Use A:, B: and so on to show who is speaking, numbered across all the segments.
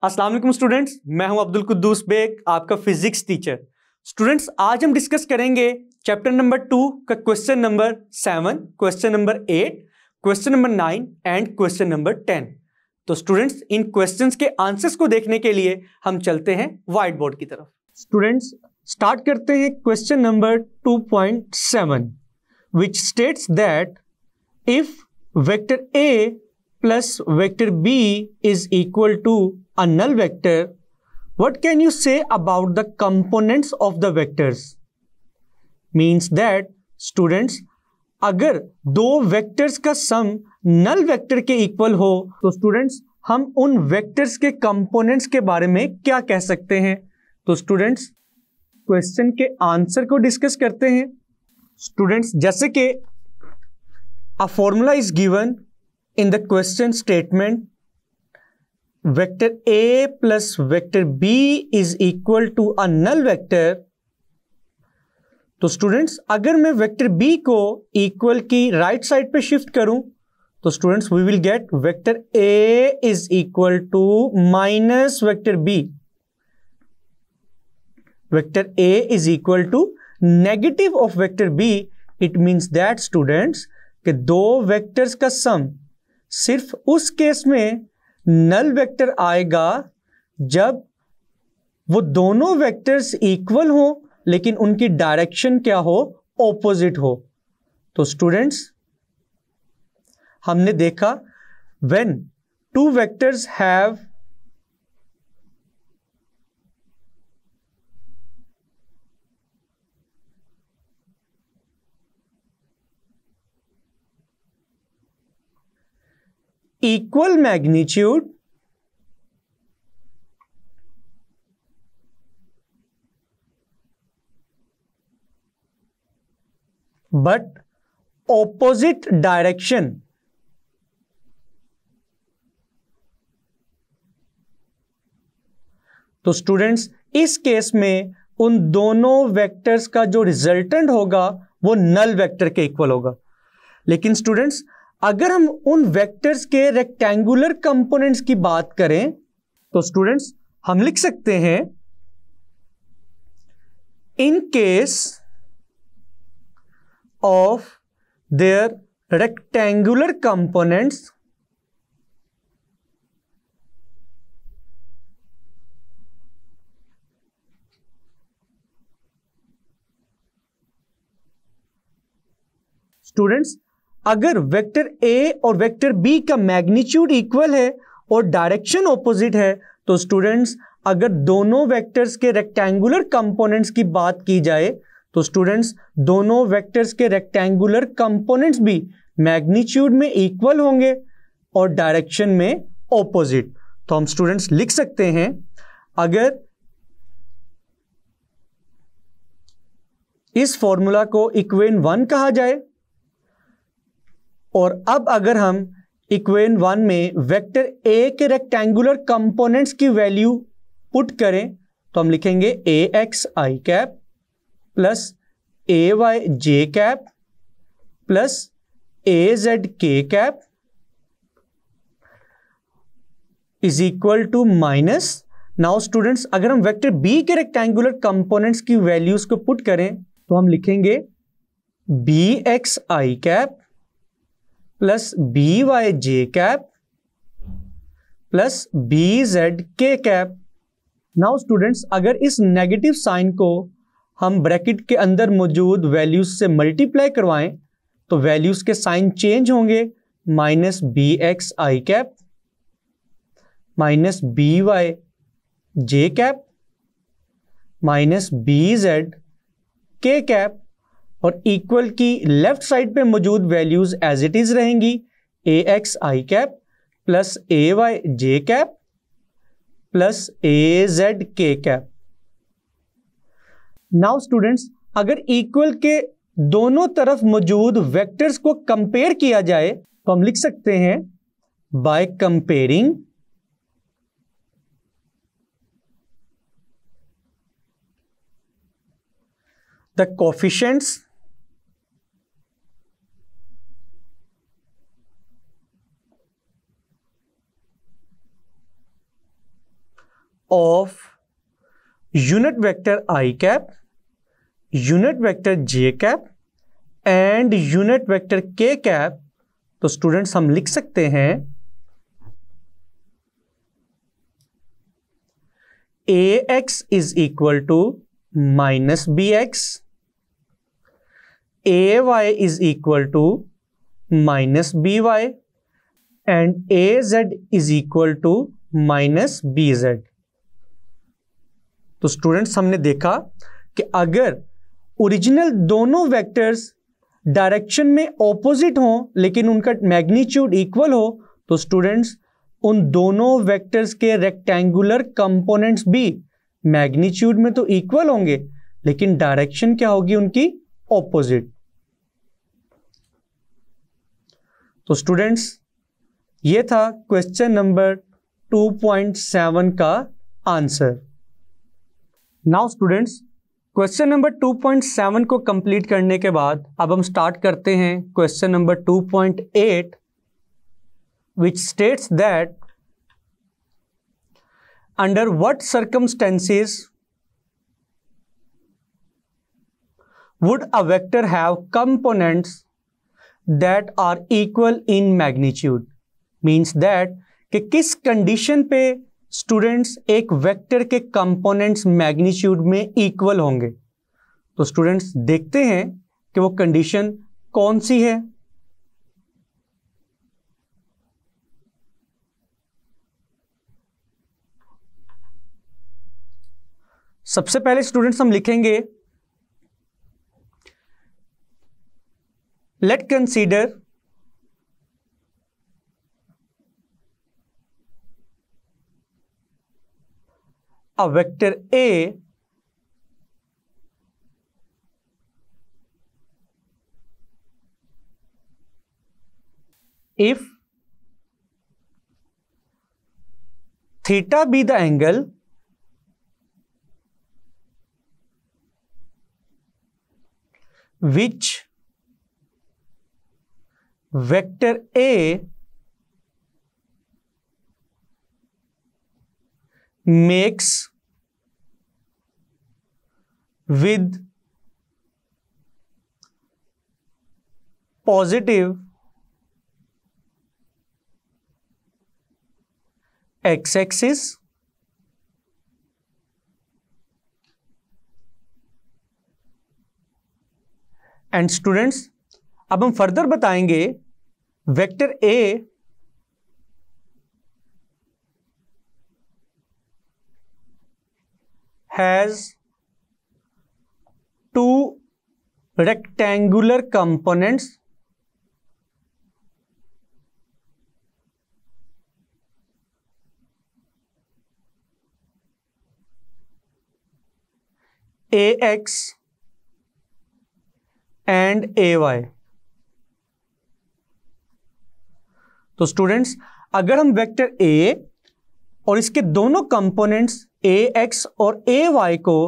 A: अस्सलाम वालेकुम स्टूडेंट्स, मैं हूं अब्दुल कुद्दूस बेग, आपका फिजिक्स टीचर। स्टूडेंट्स, आज हम डिस्कस करेंगे चैप्टर नंबर 2 का question number 7, question number 8, question number 9 and question number 10। तो स्टूडेंट्स, इन क्वेश्चंस के आंसर्स को देखने के लिए हम चलते हैं व्हाइट बोर्ड की तरफ। स्टूडेंट्स, स्टार्ट करते हैं question number 2.7 which states that if vector A plus vector B is equal to a null vector, what can you say about the components of the vectors? Means that students, अगर दो vectors का सम null vector के equal हो तो students हम उन vectors के components के बारे में क्या कह सकते हैं। तो स्टूडेंट्स, क्वेश्चन के आंसर को डिस्कस करते हैं। स्टूडेंट्स, जैसे कि a formula is given in the question statement, vector A plus vector B is equal to a null vector। तो स्टूडेंट्स, अगर मैं वेक्टर B को इक्वल की राइट साइड पे शिफ्ट करूं तो students we will get vector A is equal to minus vector B। Vector A is equal to negative of vector B। It means that students कि दो vectors का सम सिर्फ उस केस में नल वेक्टर आएगा जब वो दोनों वेक्टर्स इक्वल हो लेकिन उनकी डायरेक्शन क्या हो, ऑपोजिट हो। तो स्टूडेंट्स, हमने देखा when two vectors have equal magnitude but opposite direction, तो स्टूडेंट्स इस केस में उन दोनों वेक्टर्स का जो रिजल्टेंट होगा वो नल वेक्टर के इक्वल होगा। लेकिन स्टूडेंट्स, अगर हम उन वेक्टर्स के रेक्टेंगुलर कंपोनेंट्स की बात करें तो स्टूडेंट्स हम लिख सकते हैं in case of their rectangular components students, अगर वेक्टर A और वेक्टर B का मैग्नीट्यूड इक्वल है और डायरेक्शन ऑपोजिट है तो स्टूडेंट्स अगर दोनों वेक्टर्स के रेक्टेंगुलर कंपोनेंट्स की बात की जाए तो स्टूडेंट्स दोनों वेक्टर्स के रेक्टेंगुलर कंपोनेंट्स भी मैग्नीट्यूड में इक्वल होंगे और डायरेक्शन में ऑपोजिट। तो हम स्टूडेंट्स लिख सकते हैं, अगर इस फॉर्मूला को इक्वेशन 1 कहा जाए और अब अगर हम इक्वेशन 1 में वेक्टर A के रेक्टेंगुलर कंपोनेंट्स की वैल्यू पुट करें तो हम लिखेंगे ax i cap plus ay j cap plus az k cap is equal to minus. Now students, अगर हम वेक्टर B के रेक्टेंगुलर कंपोनेंट्स की वैल्यूज को पुट करें तो हम लिखेंगे bx i cap plus b y j cap plus b z k cap. Now students, अगर इस नेगेटिव साइन को हम ब्रैकेट के अंदर मौजूद वैल्यूज से मल्टीप्लाई करवाएं तो वैल्यूज के साइन चेंज होंगे, माइनस बी एक्स आई cap minus b y j cap minus b z k cap और इक्वल की लेफ्ट साइड पे मौजूद वैल्यूज एज इट इज रहेंगी, ए एक्स आई कैप प्लस ए वाई जे कैप प्लस ए Z k cap. Now students, अगर equal के दोनों तरफ मौजूद वेक्टर्स को कंपेयर किया जाए तो हम लिख सकते हैं by comparing the coefficients of unit vector i cap, unit vector j cap and unit vector k cap, तो स्टूडेंट्स हम लिख सकते हैं ax is equal to minus b x, ay is equal to minus b y and az is equal to minus b z. तो students हमने देखा कि अगर ओरिजिनल दोनों वेक्टर्स डायरेक्शन में ऑपोजिट हो लेकिन उनका मैग्नीट्यूड इक्वल हो, तो स्टूडेंट्स उन दोनों वेक्टर्स के रेक्टेंगुलर कंपोनेंट्स भी मैग्नीट्यूड में तो इक्वल होंगे लेकिन डायरेक्शन क्या होगी उनकी ऑपोजिट। तो स्टूडेंट्स ये था क्वेश्चन नंबर 2.7 का answer. Now students question number 2.7 को कंप्लीट करने के बाद अब हम स्टार्ट करते हैं question number 2.8 which states that under what circumstances would a vector have components that are equal in magnitude, means that कि किस कंडीशन पे स्टूडेंट्स एक वेक्टर के कंपोनेंट्स मैग्नीट्यूड में इक्वल होंगे। तो स्टूडेंट्स देखते हैं कि वो कंडीशन कौन सी है। सबसे पहले स्टूडेंट्स हम लिखेंगे late consider a vector A if theta be the angle which vector A makes with positive x-axis and students अब हम फर्दर बताएंगे vector a has two rectangular components ax and ay। तो स्टूडेंट्स अगर हम vector a और इसके दोनों components ax और ay को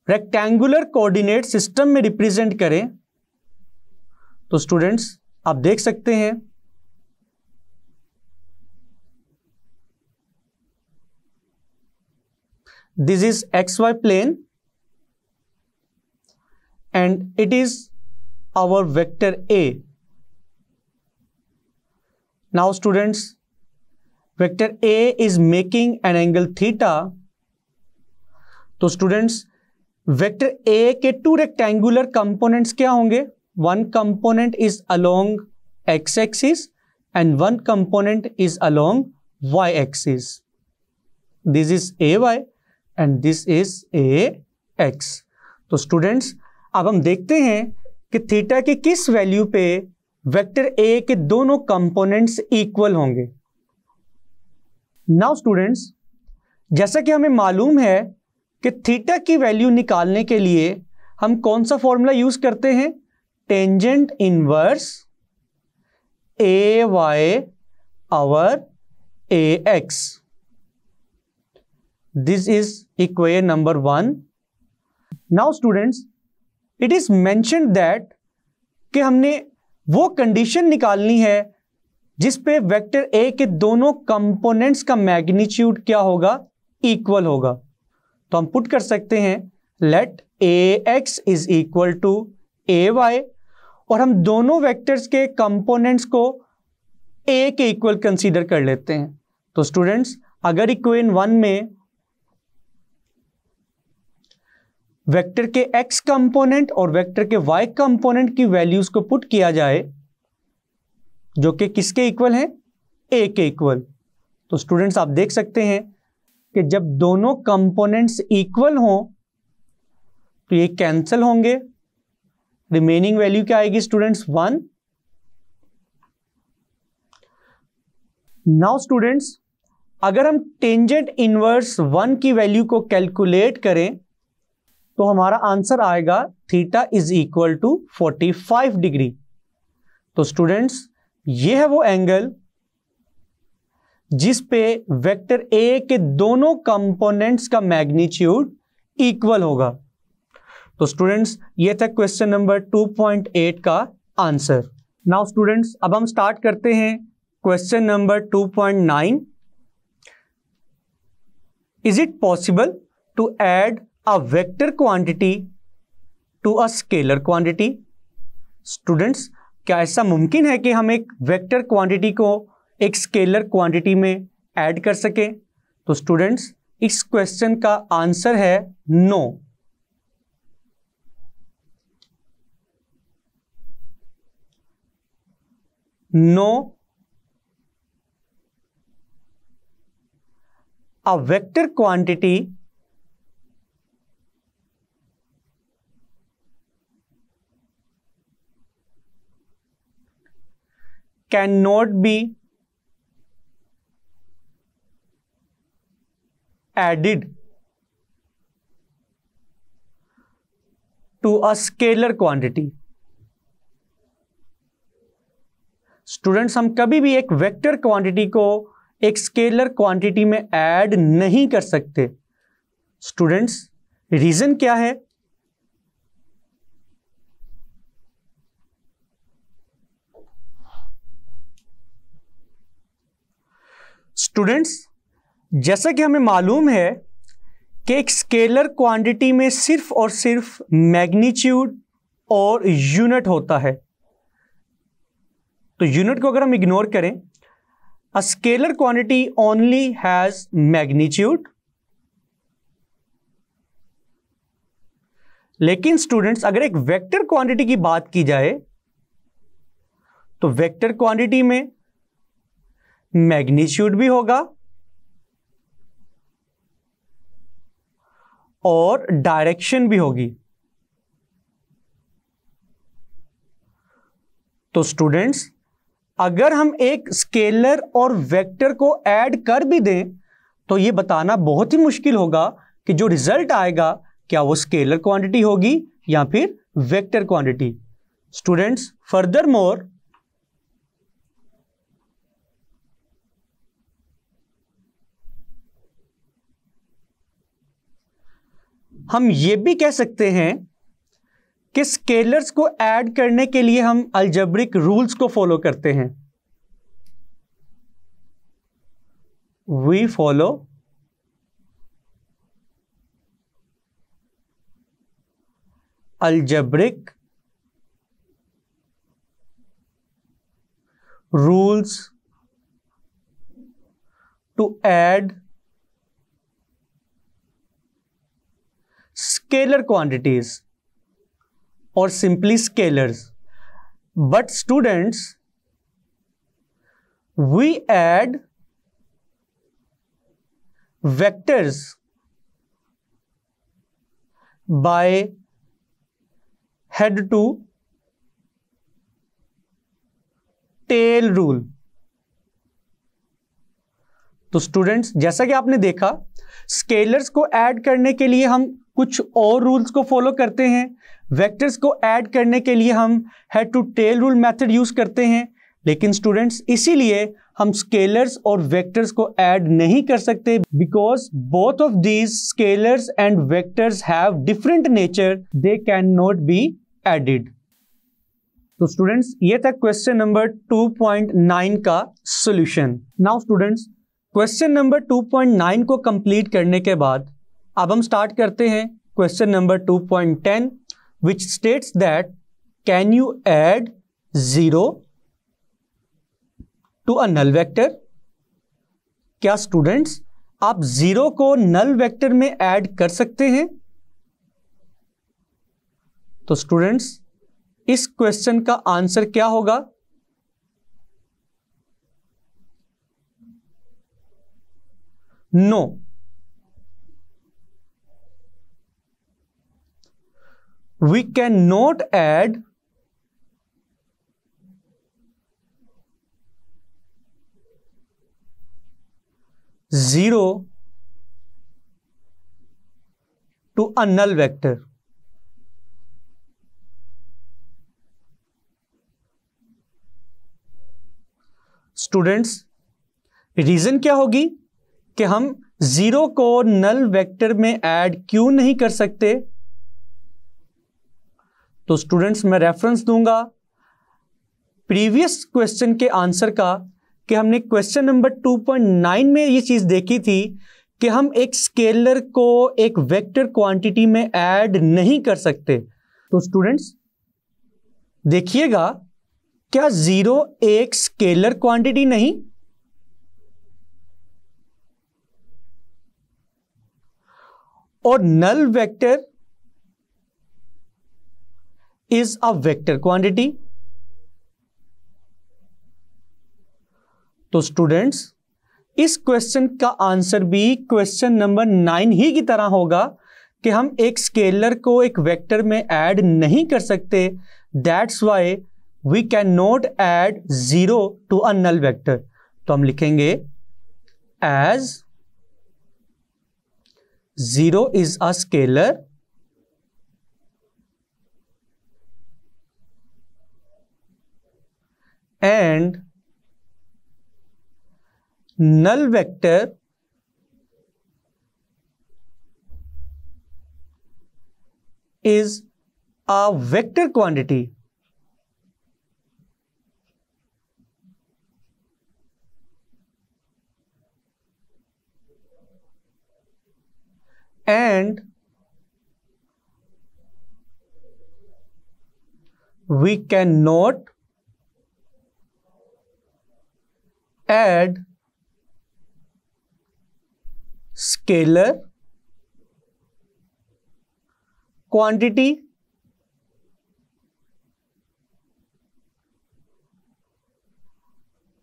A: रेक्टेंगुलर कोऑर्डिनेट सिस्टम में रिप्रेजेंट करें तो स्टूडेंट्स आप देख सकते हैं this is XY plane and it is our vector A। Now students, vector A is making an angle theta। तो students, vector A के two rectangular components क्या होंगे? One component is along x-axis and one component is along y-axis। This is AY and this is AX। तो students, अब हम देखते हैं कि थीटा की किस वैल्यू पे वेक्टर ए के दोनों कंपोनेंट्स इक्वल होंगे। नाउ स्टूडेंट्स जैसा कि हमें मालूम है कि थीटा की वैल्यू निकालने के लिए हम कौन सा फॉर्मूला यूज करते हैं? Tangent inverse a y over a x. This is equation number 1। Now students it is mentioned that कि हमने वो कंडीशन निकालनी है जिस पे वेक्टर ए के दोनों कंपोनेंट्स का मैग्नीट्यूड क्या होगा? इक्वल होगा। तो हम पुट कर सकते हैं let ax is equal to ay, और हम दोनों वेक्टर्स के कंपोनेंट्स को a के इक्वल कंसीडर कर लेते हैं। तो स्टूडेंट्स, अगर इक्वेशन 1 में वेक्टर के x कंपोनेंट और वेक्टर के y कंपोनेंट की वैल्यूज को पुट किया जाए, जो कि किसके इक्वल है, a के इक्वल, तो स्टूडेंट्स आप देख सकते हैं कि जब दोनों कंपोनेंट्स इक्वल हों तो ये कैंसिल होंगे। रिमेनिंग वैल्यू क्या आएगी स्टूडेंट्स, 1। नाउ स्टूडेंट्स, अगर हम टेंजेंट इनवर्स 1 की वैल्यू को कैलकुलेट करें तो हमारा आंसर आएगा theta is equal to 45 degree. तो स्टूडेंट्स, ये है वो एंगल जिस पे वेक्टर ए के दोनों कंपोनेंट्स का मैग्नीट्यूड इक्वल होगा। तो स्टूडेंट्स, ये था क्वेश्चन नंबर 2.8 का आंसर। नाउ स्टूडेंट्स, अब हम स्टार्ट करते हैं question number 2.9। Is it possible to add a vector quantity to a scalar quantity? Students, क्या ऐसा मुमकिन है कि हम एक वेक्टर क्वांटिटी को एक स्केलर क्वांटिटी में ऐड कर सकें? तो स्टूडेंट्स, इस क्वेश्चन का आंसर है no. No, a vector quantity cannot be added to a scalar quantity। Students, हम कभी भी एक वेक्टर क्वांटिटी को एक स्केलर क्वांटिटी में ऐड नहीं कर सकते। स्टूडेंट्स, रीजन क्या है? स्टूडेंट्स, जैसा कि हमें मालूम है कि एक स्केलर क्वांटिटी में सिर्फ और सिर्फ मैग्नीट्यूड और यूनिट होता है। तो यूनिट को अगर हम इग्नोर करें, अ scalar quantity only has magnitude. लेकिन स्टूडेंट्स, अगर एक वेक्टर क्वांटिटी की बात की जाए तो वेक्टर क्वांटिटी में मैग्नीट्यूड भी होगा और डायरेक्शन भी होगी। तो स्टूडेंट्स, अगर हम एक स्केलर और वेक्टर को ऐड कर भी दें तो यह बताना बहुत ही मुश्किल होगा कि जो रिजल्ट आएगा क्या वो स्केलर क्वांटिटी होगी या फिर vector quantity. Students, further more हम ये भी कह सकते हैं कि स्केलर्स को ऐड करने के लिए हम अलजेब्रिक रूल्स को फॉलो करते हैं। We follow algebraic rules to add scalar quantities or simply scalars. But students, we add vectors by head to tail rule. तो स्टूडेंट्स, जैसा कि आपने देखा, स्केलर्स को ऐड करने के लिए हम कुछ और रूल्स को फॉलो करते हैं, वेक्टर्स को ऐड करने के लिए हम head to tail rule method use करते हैं। लेकिन स्टूडेंट्स, इसीलिए हम स्केलर्स और वेक्टर्स को ऐड नहीं कर सकते, because both of these scalars and vectors have different nature, they can not be added. तो स्टूडेंट्स, ये था क्वेश्चन नंबर 2.9 का solution. Now students, question number 2.9 को कंप्लीट करने के बाद अब हम स्टार्ट करते हैं question number 2.10 which states that can you add 0 to a null vector. क्या स्टूडेंट्स आप 0 को नल वेक्टर में ऐड कर सकते हैं? तो स्टूडेंट्स इस क्वेश्चन का आंसर क्या होगा? No. We cannot add zero to a null vector. Students reason क्या होगी कि हम 0 को नल वेक्टर में ऐड क्यों नहीं कर सकते? तो स्टूडेंट्स मैं रेफरेंस दूंगा प्रीवियस क्वेश्चन के आंसर का कि हमने क्वेश्चन नंबर 2.9 में ये चीज देखी थी कि हम एक स्केलर को एक वेक्टर क्वांटिटी में ऐड नहीं कर सकते। तो स्टूडेंट्स देखिएगा, क्या 0 एक स्केलर क्वांटिटी नहीं? और null vector is a vector quantity। तो स्टूडेंट्स इस क्वेश्चन का आंसर भी क्वेश्चन नंबर 9 ही की तरह होगा कि हम एक स्केलर को एक वेक्टर में ऐड नहीं कर सकते। That's why we can not add 0 to a null vector. तो हम लिखेंगे as 0 is a scalar and null vector is a vector quantity and we cannot add scalar quantity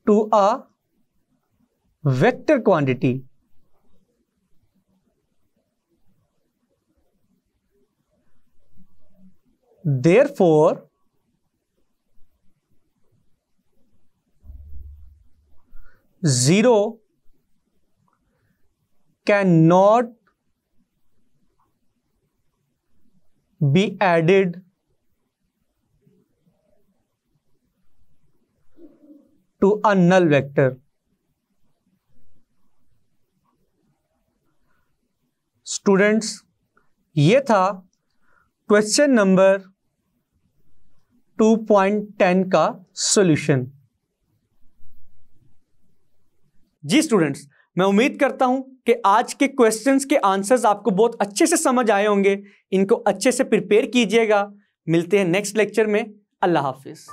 A: to a vector quantity। Therefore zero cannot be added to a null vector। Students ये था question number 2.10 का solution. जी students, मैं उम्मीद करता हूं कि आज के क्वेश्चंस के आंसर्स आपको बहुत अच्छे से समझ आए होंगे। इनको अच्छे से प्रिपेयर कीजिएगा। मिलते हैं नेक्स्ट लेक्चर में। अल्लाह हाफिज।